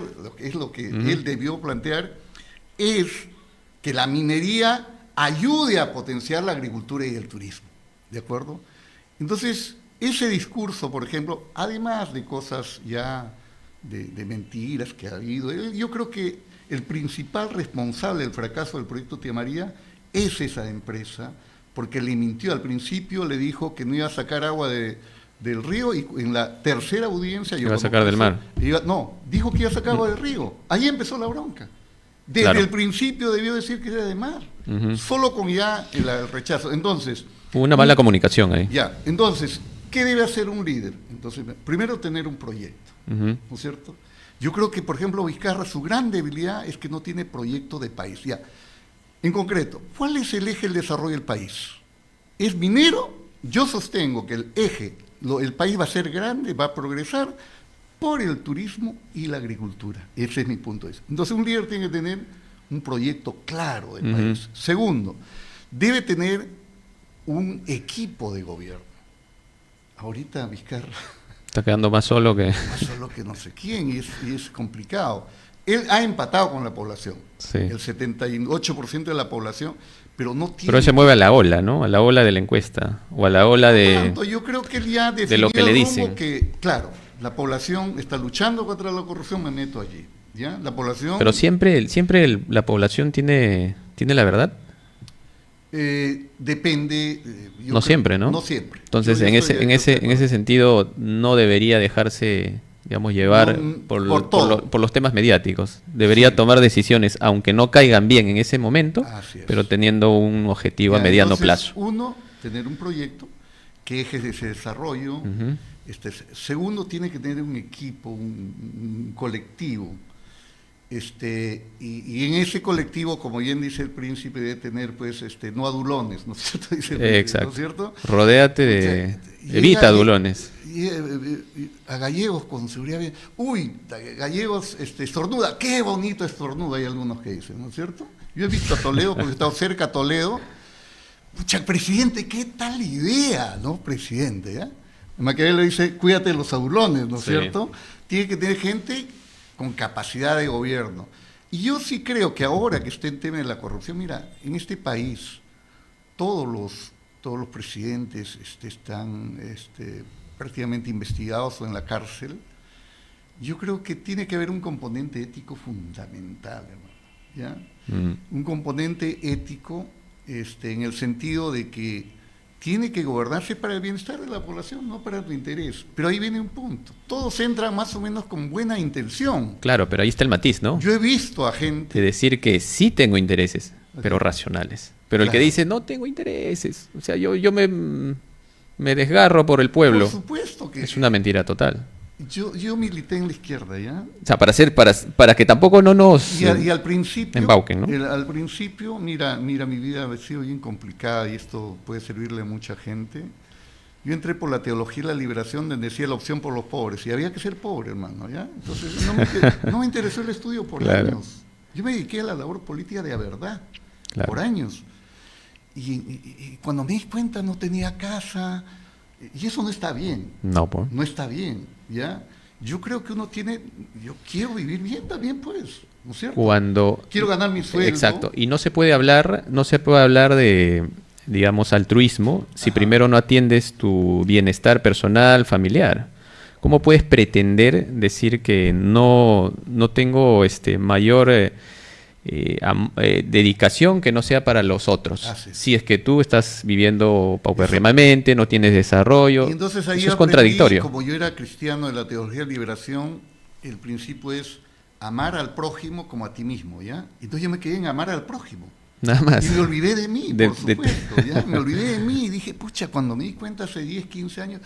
lo que él debió plantear, es que la minería ayude a potenciar la agricultura y el turismo, ¿de acuerdo? Entonces, ese discurso, por ejemplo, además de cosas ya de mentiras que ha habido, yo creo que el principal responsable del fracaso del proyecto Tía María es esa empresa, porque le mintió al principio, le dijo que no iba a sacar agua del río, y en la tercera audiencia... ¿Iba a sacar del mar? Dijo que iba a sacar agua del río. Ahí empezó la bronca. Desde el principio debió decir que era de mar, solo con ya el rechazo. Entonces... Hubo una mala comunicación ahí. Entonces, ¿qué debe hacer un líder? Entonces, primero tener un proyecto, ¿no es cierto? Yo creo que, por ejemplo, Vizcarra, su gran debilidad es que no tiene proyecto de país. En concreto, ¿cuál es el eje del desarrollo del país? ¿Es minero? Yo sostengo que el eje, el país va a ser grande, va a progresar por el turismo y la agricultura. Ese es mi punto de vista. Entonces, un líder tiene que tener un proyecto claro del país. Segundo, debe tener un equipo de gobierno. Ahorita Vizcarra está quedando más solo que no sé quién, y es complicado. Él ha empatado con la población, el 78% de la población, pero no tiene... Pero se mueve a la ola, ¿no? A la ola de la encuesta, o a la ola de... Yo creo que él ya de lo que le dicen. Que, claro, la población está luchando contra la corrupción, me meto allí, ¿ya? La población... Pero siempre la población tiene la verdad. Depende. No siempre, ¿no? No siempre. Entonces, en ese sentido, no debería dejarse, digamos, llevar por los temas mediáticos. Debería tomar decisiones, aunque no caigan bien en ese momento, pero teniendo un objetivo a mediano plazo. Uno, tener un proyecto que eje ese desarrollo. Segundo, tiene que tener un equipo, un colectivo. Y en ese colectivo, como bien dice el príncipe, debe tener pues no adulones, ¿no es cierto? Dice, exacto. ¿No es cierto? Rodéate de... evita adulones. A Gallegos con seguridad bien. Uy, Gallegos estornuda, qué bonito estornuda, hay algunos que dicen, ¿no es cierto? Yo he visto a Toledo, porque he estado cerca a Toledo. Pucha, presidente, qué tal idea, ¿no, presidente? ¿Ya? Maquiavelo dice, cuídate de los adulones, ¿no es cierto? Tiene que tener gente con capacidad de gobierno. Y yo sí creo que ahora que está el tema de la corrupción, mira, en este país todos los presidentes están prácticamente investigados o en la cárcel. Yo creo que tiene que haber un componente ético fundamental, hermano, ¿ya? Un componente ético en el sentido de que tiene que gobernarse para el bienestar de la población, no para tu interés. Pero ahí viene un punto. Todos entran más o menos con buena intención. Claro, pero ahí está el matiz, ¿no? Yo he visto a gente... de decir que sí tengo intereses, pero racionales. Pero el que dice, no tengo intereses, o sea, yo me desgarro por el pueblo. Por supuesto que... es una mentira total. Yo milité en la izquierda, ¿ya? O sea, para que tampoco no nos y al principio, embauquen, ¿no? Al principio, mira, mi vida ha sido bien complicada y esto puede servirle a mucha gente. Yo entré por la teología de la liberación, donde decía la opción por los pobres, y había que ser pobre, hermano, ¿ya? Entonces no me interesó el estudio por años. Yo me dediqué a la labor política de la verdad, por años. Y cuando me di cuenta no tenía casa, y eso no está bien. No está bien, ¿ya? Yo creo que yo quiero vivir bien también, pues, ¿no es cierto? Quiero ganar mi sueldo. Exacto, y no se puede hablar de, digamos, altruismo si primero no atiendes tu bienestar personal, familiar. ¿Cómo puedes pretender decir que no tengo mayor dedicación que no sea para los otros? Si es que tú estás viviendo paupérrimamente, no tienes desarrollo, y entonces ahí eso es contradictorio. Como yo era cristiano de la teología de liberación, el principio es amar al prójimo como a ti mismo, ¿ya? Entonces yo me quedé en amar al prójimo. Nada más. Y me olvidé de mí, por supuesto, ¿ya? Me olvidé de mí y dije, pucha, cuando me di cuenta hace 10, 15 años...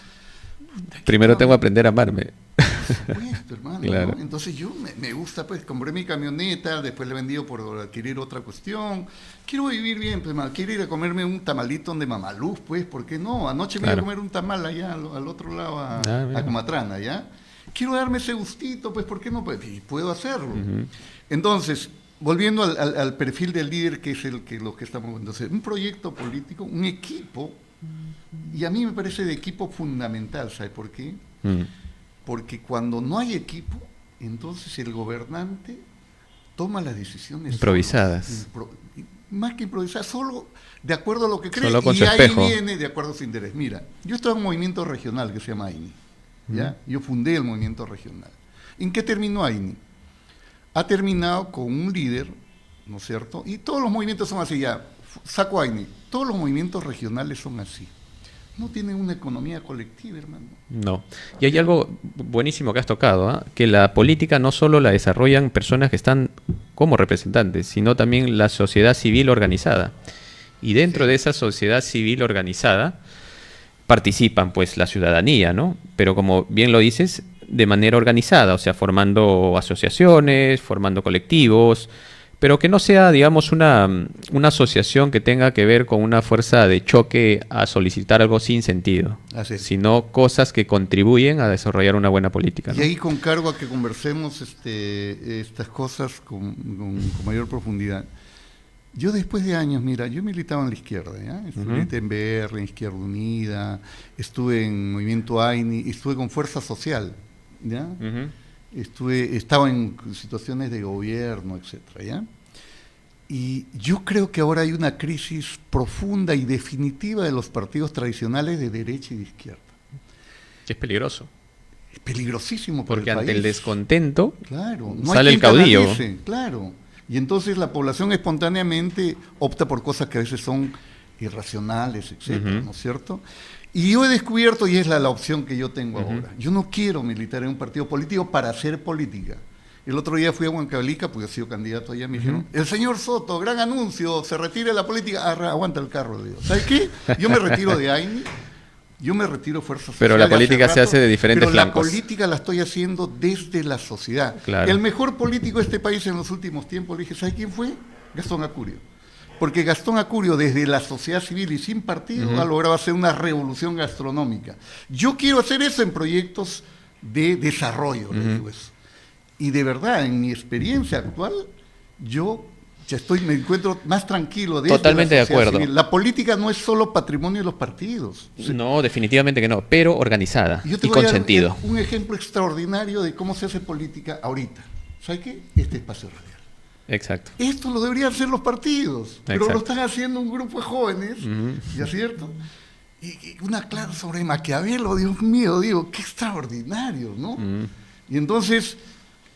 Primero tengo que aprender a amarme. Por supuesto, hermano. Claro. ¿No? Entonces yo me gusta, pues, compré mi camioneta, después la he vendido por adquirir otra cuestión. Quiero vivir bien, pues, hermano. Quiero ir a comerme un tamalito de Mamaluz, pues, ¿por qué no? Anoche me iba a comer un tamal allá al otro lado, a Comatrana, ¿ya? Quiero darme ese gustito, pues, ¿por qué no? Pues, y puedo hacerlo. Entonces, volviendo al perfil del líder, que es lo que estamos... Entonces, un proyecto político, un equipo, y a mí me parece de equipo fundamental, ¿sabe por qué? Porque cuando no hay equipo, entonces el gobernante toma las decisiones improvisadas. Más que improvisadas, solo de acuerdo a lo que cree, solo con y su ahí espejo. viene de acuerdo a su interés. Mira, yo estaba en un movimiento regional que se llama AINI, ¿ya? Yo fundé el movimiento regional. ¿En qué terminó AINI? Ha terminado con un líder, ¿no es cierto? Y todos los movimientos son así, ya, saco AINI, todos los movimientos regionales son así. No tienen una economía colectiva, hermano. No. Y hay algo buenísimo que has tocado, ¿eh? Que la política no solo la desarrollan personas que están como representantes, sino también la sociedad civil organizada. Y dentro de esa sociedad civil organizada participan, pues, la ciudadanía, ¿no? Pero como bien lo dices, de manera organizada, o sea, formando asociaciones, formando colectivos, pero que no sea, digamos, una asociación que tenga que ver con una fuerza de choque a solicitar algo sin sentido, sino cosas que contribuyen a desarrollar una buena política, ¿no? Y ahí con cargo a que conversemos estas cosas con mayor profundidad. Yo después de años, mira, yo militaba en la izquierda, ¿ya? Milité en BR, en Izquierda Unida, estuve en Movimiento AINI, estuve con Fuerza Social, ¿ya? Estaba en situaciones de gobierno, etcétera, ¿ya? Y yo creo que ahora hay una crisis profunda y definitiva de los partidos tradicionales de derecha y de izquierda. Es peligroso. Es peligrosísimo porque el ante país. el descontento, claro, no sale el caudillo. Claro. Y entonces la población espontáneamente opta por cosas que a veces son irracionales, etcétera, ¿no es cierto? Y yo he descubierto, y es la opción que yo tengo ahora, yo no quiero militar en un partido político para hacer política. El otro día fui a Huancavelica, porque he sido candidato allá, me dijeron, el señor Soto, gran anuncio, se retira de la política, aguanta el carro, le digo. ¿Sabes qué? Yo me retiro de AINI, yo me retiro de Fuerza Social. Pero la política se hace de diferentes flancos. Pero la política la estoy haciendo desde la sociedad. Claro. El mejor político de este país en los últimos tiempos, le dije, ¿sabe quién fue? Gastón Acurio. Porque Gastón Acurio, desde la sociedad civil y sin partido, ha logrado hacer una revolución gastronómica. Yo quiero hacer eso en proyectos de desarrollo, le digo eso. Y de verdad, en mi experiencia actual, yo ya me encuentro más tranquilo. Totalmente de acuerdo. Civil. La política no es solo patrimonio de los partidos. No, definitivamente que no, pero organizada y con sentido. Un ejemplo extraordinario de cómo se hace política ahorita. ¿Sabe qué? Este espacio radial. Exacto. Esto lo deberían hacer los partidos, pero Exacto. lo están haciendo un grupo de jóvenes, ¿ya es cierto? Y una clase sobre Maquiavelo, Dios mío, digo, qué extraordinario, ¿no? Y entonces,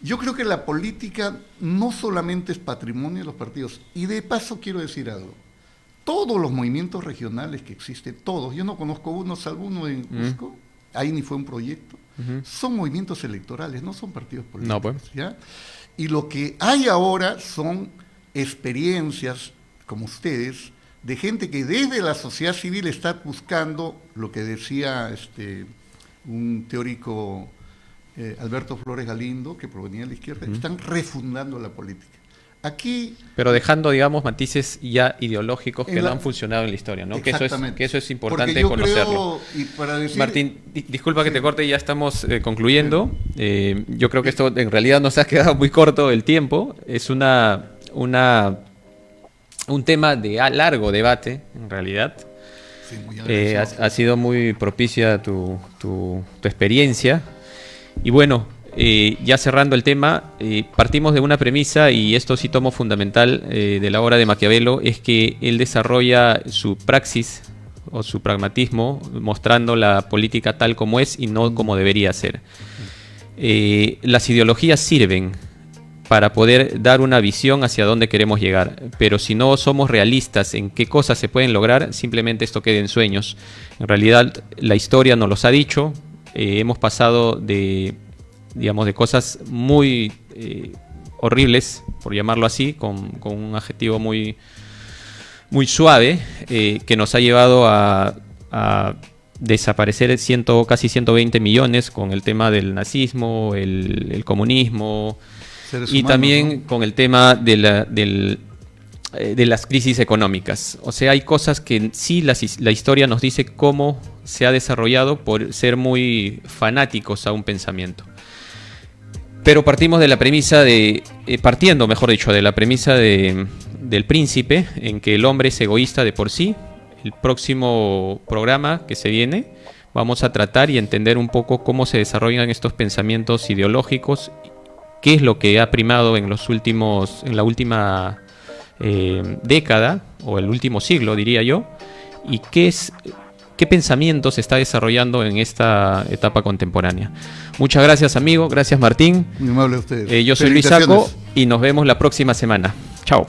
yo creo que la política no solamente es patrimonio de los partidos, y de paso quiero decir algo, todos los movimientos regionales que existen, todos, yo no conozco uno, salvo uno en Cusco, ahí ni fue un proyecto, son movimientos electorales, no son partidos políticos, no, pues. ¿ya? Y lo que hay ahora son experiencias, como ustedes, de gente que desde la sociedad civil está buscando lo que decía un teórico, Alberto Flores Galindo, que provenía de la izquierda, están refundando la política. Aquí, pero dejando, digamos, matices ya ideológicos que no han funcionado en la historia, ¿no? Que eso es importante conocerlo. Martín, disculpa que te corte, ya estamos concluyendo. Yo creo que esto en realidad nos ha quedado muy corto el tiempo. Es un tema de largo debate, en realidad. Sí, ha sido muy propicia tu experiencia. Y bueno, ya cerrando el tema, partimos de una premisa, y esto sí tomo fundamental de la obra de Maquiavelo, es que él desarrolla su praxis o su pragmatismo mostrando la política tal como es y no como debería ser. Las ideologías sirven para poder dar una visión hacia dónde queremos llegar, pero si no somos realistas en qué cosas se pueden lograr, simplemente esto queda en sueños. En realidad la historia nos los ha dicho, hemos pasado de cosas muy horribles, por llamarlo así, con un adjetivo muy, muy suave, que nos ha llevado a desaparecer casi 120 millones con el tema del nazismo, el comunismo, seres y humanos, también ¿no? con el tema de las crisis económicas. O sea, hay cosas que sí la historia nos dice cómo se ha desarrollado por ser muy fanáticos a un pensamiento. Pero partimos de la premisa partiendo, mejor dicho, de la premisa del Príncipe, en que el hombre es egoísta de por sí. El próximo programa que se viene, vamos a tratar y entender un poco cómo se desarrollan estos pensamientos ideológicos, qué es lo que ha primado en la última década, o el último siglo, diría yo, y qué pensamiento se está desarrollando en esta etapa contemporánea. Muchas gracias, amigo. Gracias, Martín. Muy amable a ustedes. Yo soy Luis Saco y nos vemos la próxima semana. Chao.